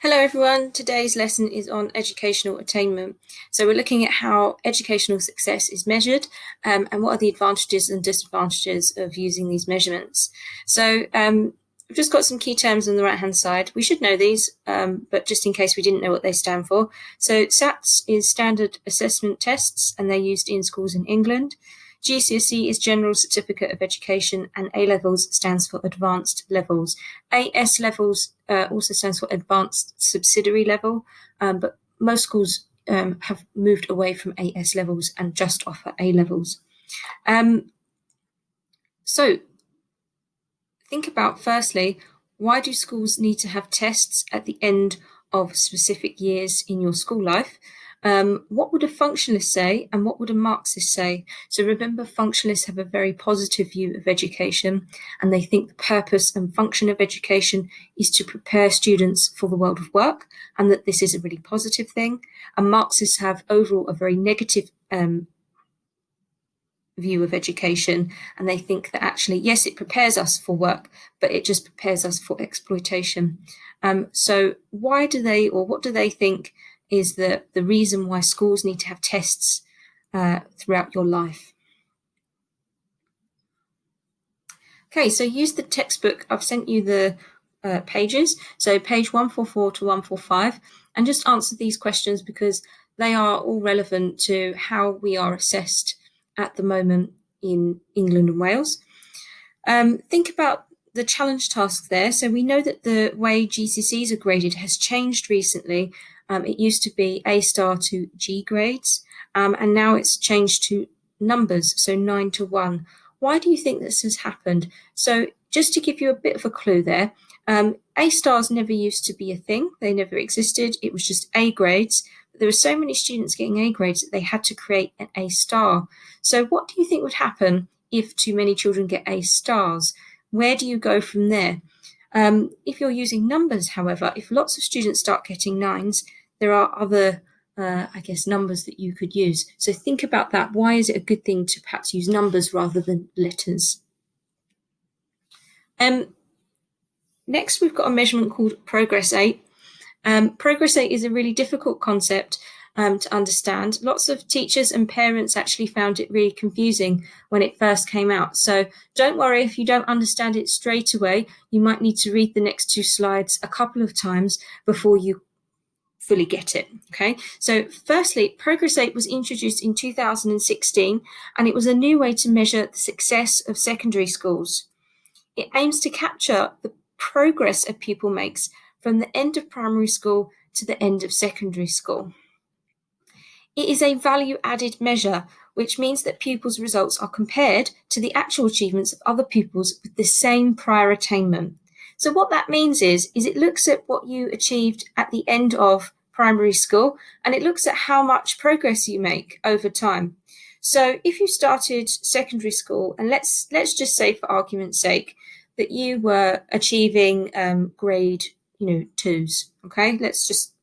Hello everyone, today's lesson is on educational attainment. So we're looking at how educational success is measured and what are the advantages and disadvantages of using these measurements. So we've just got some key terms on the right hand side. We should know these, but just in case we didn't know what they stand for. So SATs is standard assessment tests and they're used in schools in England. GCSE is General Certificate of Education, and A-levels stands for Advanced Levels. AS levels also stands for Advanced Subsidiary Level, but most schools have moved away from AS levels and just offer A-levels. So think about, firstly, why do schools need to have tests at the end of specific years in your school life? What would a functionalist say and what would a Marxist say? So remember, functionalists have a very positive view of education and they think the purpose and function of education is to prepare students for the world of work and that this is a really positive thing. And Marxists have overall a very negative view of education, and they think that actually, yes, it prepares us for work, but it just prepares us for exploitation. So what do they think is the reason why schools need to have tests throughout your life? Okay, so use the textbook. I've sent you the pages, so page 144 to 145, and just answer these questions because they are all relevant to how we are assessed at the moment in England and Wales. Think about the challenge task there. So we know that the way GCSEs are graded has changed recently. It used to be A star to G grades, and now it's changed to numbers, so 9 to 1. Why do you think this has happened? So just to give you a bit of a clue there, A stars never used to be a thing. They never existed. It was just A grades. But there were so many students getting A grades that they had to create an A star. So what do you think would happen if too many children get A stars? Where do you go from there? If you're using numbers, however, if lots of students start getting 9s, there are other, numbers that you could use. So think about that. Why is it a good thing to perhaps use numbers rather than letters? Next, we've got a measurement called Progress 8. Progress 8 is a really difficult concept to understand. Lots of teachers and parents actually found it really confusing when it first came out. So don't worry if you don't understand it straight away. You might need to read the next 2 slides a couple of times before you fully get it. Okay, so firstly, Progress 8 was introduced in 2016 and it was a new way to measure the success of secondary schools. It aims to capture the progress a pupil makes from the end of primary school to the end of secondary school. It is a value-added measure, which means that pupils' results are compared to the actual achievements of other pupils with the same prior attainment. So what that means is it looks at what you achieved at the end of primary school, and it looks at how much progress you make over time. So if you started secondary school, and let's just say for argument's sake that you were achieving grade 2s, okay? Let's just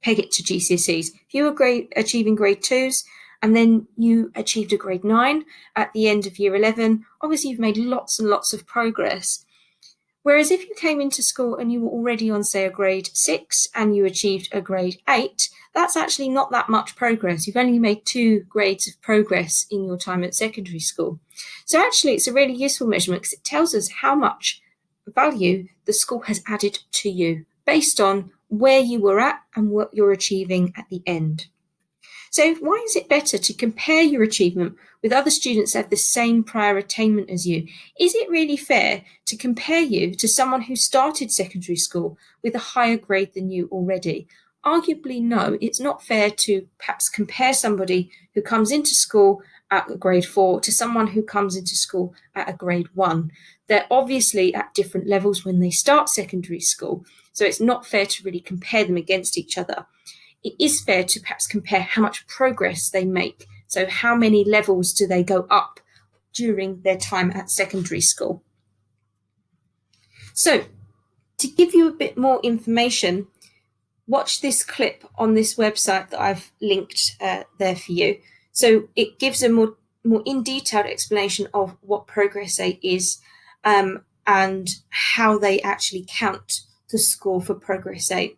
peg it to GCSEs. If you were achieving grade 2s and then you achieved a grade 9 at the end of year 11, obviously you've made lots and lots of progress. Whereas if you came into school and you were already on, say, a grade 6 and you achieved a grade 8, that's actually not that much progress. You've only made 2 grades of progress in your time at secondary school. So actually it's a really useful measurement because it tells us how much value the school has added to you based on where you were at and what you're achieving at the end. So why is it better to compare your achievement with other students that have the same prior attainment as you? Is it really fair to compare you to someone who started secondary school with a higher grade than you already? Arguably, no. It's not fair to perhaps compare somebody who comes into school at a grade 4 to someone who comes into school at a grade 1. They're obviously at different levels when they start secondary school, so it's not fair to really compare them against each other. It is fair to perhaps compare how much progress they make. So how many levels do they go up during their time at secondary school? So to give you a bit more information, watch this clip on this website that I've linked there for you. So it gives a more in detailed explanation of what Progress 8 is and how they actually count the score for Progress 8.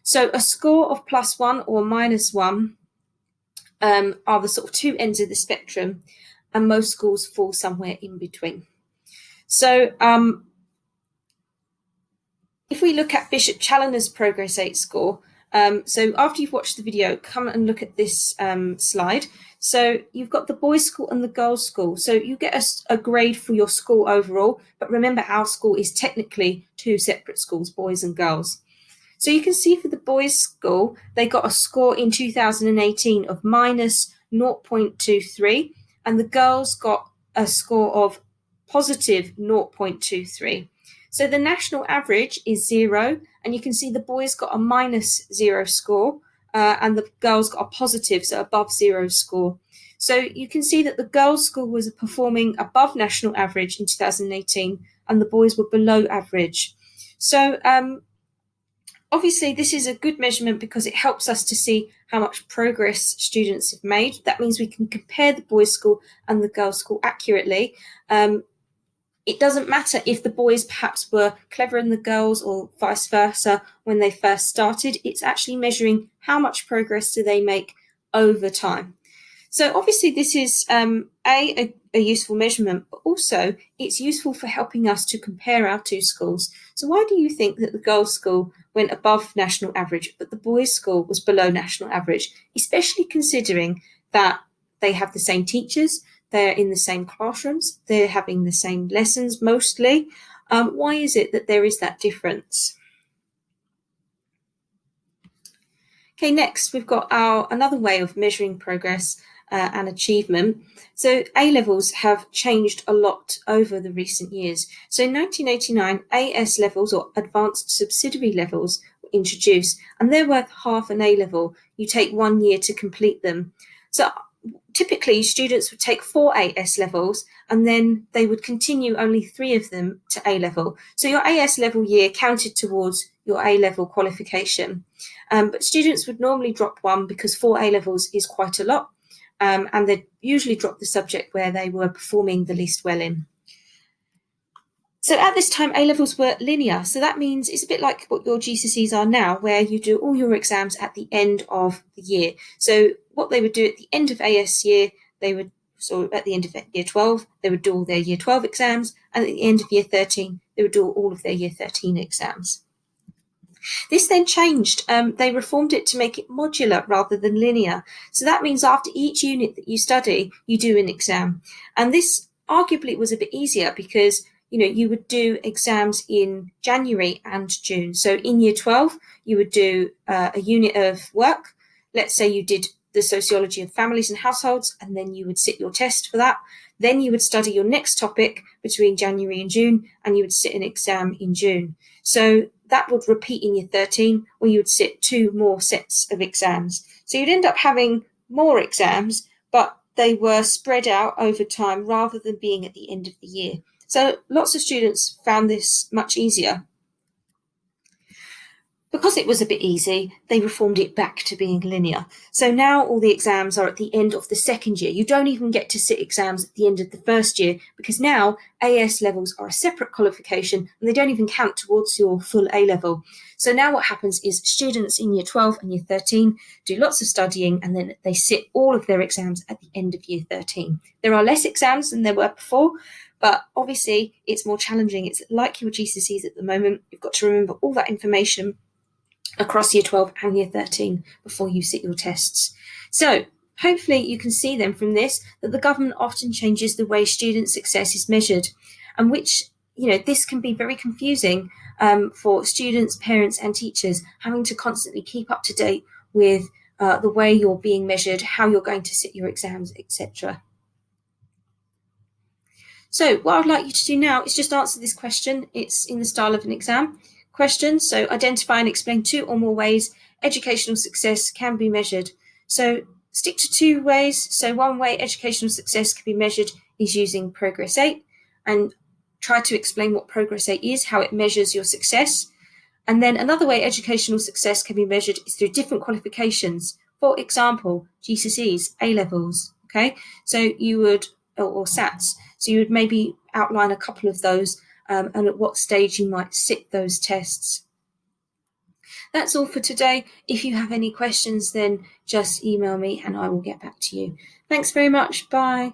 So a score of +1 or -1 are the sort of two ends of the spectrum, and most schools fall somewhere in between. So if we look at Bishop Challoner's Progress 8 score, so after you've watched the video, come and look at this slide. So you've got the boys' school and the girls' school. So you get a grade for your school overall, but remember our school is technically two separate schools, boys and girls. So you can see for the boys' school, they got a score in 2018 of -0.23, and the girls got a score of +0.23. So the national average is 0, and you can see the boys got a -0 score, and the girls got a positive, so above 0 score. So you can see that the girls' school was performing above national average in 2018, and the boys were below average. So obviously, this is a good measurement because it helps us to see how much progress students have made. That means we can compare the boys' school and the girls' school accurately. It doesn't matter if the boys perhaps were cleverer than the girls or vice versa when they first started. It's actually measuring how much progress do they make over time. So obviously this is a useful measurement, but also it's useful for helping us to compare our two schools. So why do you think that the girls' school went above national average, but the boys' school was below national average, especially considering that they have the same teachers, they're in the same classrooms, they're having the same lessons mostly? Why is it that there is that difference? Okay, next we've got another way of measuring progress and achievement. So A-levels have changed a lot over the recent years. So in 1989, AS levels or advanced subsidiary levels were introduced, and they're worth half an A-level. You take 1 year to complete them. So typically students would take 4 AS levels and then they would continue only 3 of them to A-level. So your AS level year counted towards your A-level qualification. But students would normally drop 1 because 4 A-levels is quite a lot. And they'd usually drop the subject where they were performing the least well in. So at this time, A-levels were linear. So that means it's a bit like what your GCSEs are now, where you do all your exams at the end of the year. So what they would do at the end of AS year, so at the end of year 12, they would do all their year 12 exams. And at the end of year 13, they would do all of their year 13 exams. This then changed. They reformed it to make it modular rather than linear. So that means after each unit that you study, you do an exam. And this arguably was a bit easier because you would do exams in January and June. So in year 12, you would do a unit of work. Let's say you did the Sociology of Families and Households, and then you would sit your test for that. Then you would study your next topic between January and June, and you would sit an exam in June. So that would repeat in year 13, where you would sit 2 more sets of exams. So you'd end up having more exams, but they were spread out over time rather than being at the end of the year. So lots of students found this much easier. Because it was a bit easy, they reformed it back to being linear. So now all the exams are at the end of the second year. You don't even get to sit exams at the end of the first year because now AS levels are a separate qualification and they don't even count towards your full A level. So now what happens is students in year 12 and year 13 do lots of studying and then they sit all of their exams at the end of year 13. There are less exams than there were before, but obviously it's more challenging. It's like your GCSEs at the moment. You've got to remember all that information across year 12 and year 13 before you sit your tests. So hopefully you can see then from this that the government often changes the way student success is measured, and which, this can be very confusing for students, parents and teachers, having to constantly keep up to date with the way you're being measured, how you're going to sit your exams, etc. So what I'd like you to do now is just answer this question. It's in the style of an exam question. So identify and explain 2 or more ways educational success can be measured. So stick to 2 ways. So one way educational success can be measured is using Progress 8, and try to explain what Progress 8 is, how it measures your success. And then another way educational success can be measured is through different qualifications. For example, GCSEs, A-levels, okay? So you would, or SATs, so you would maybe outline a couple of those and at what stage you might sit those tests. That's all for today. If you have any questions, then just email me and I will get back to you. Thanks very much. Bye.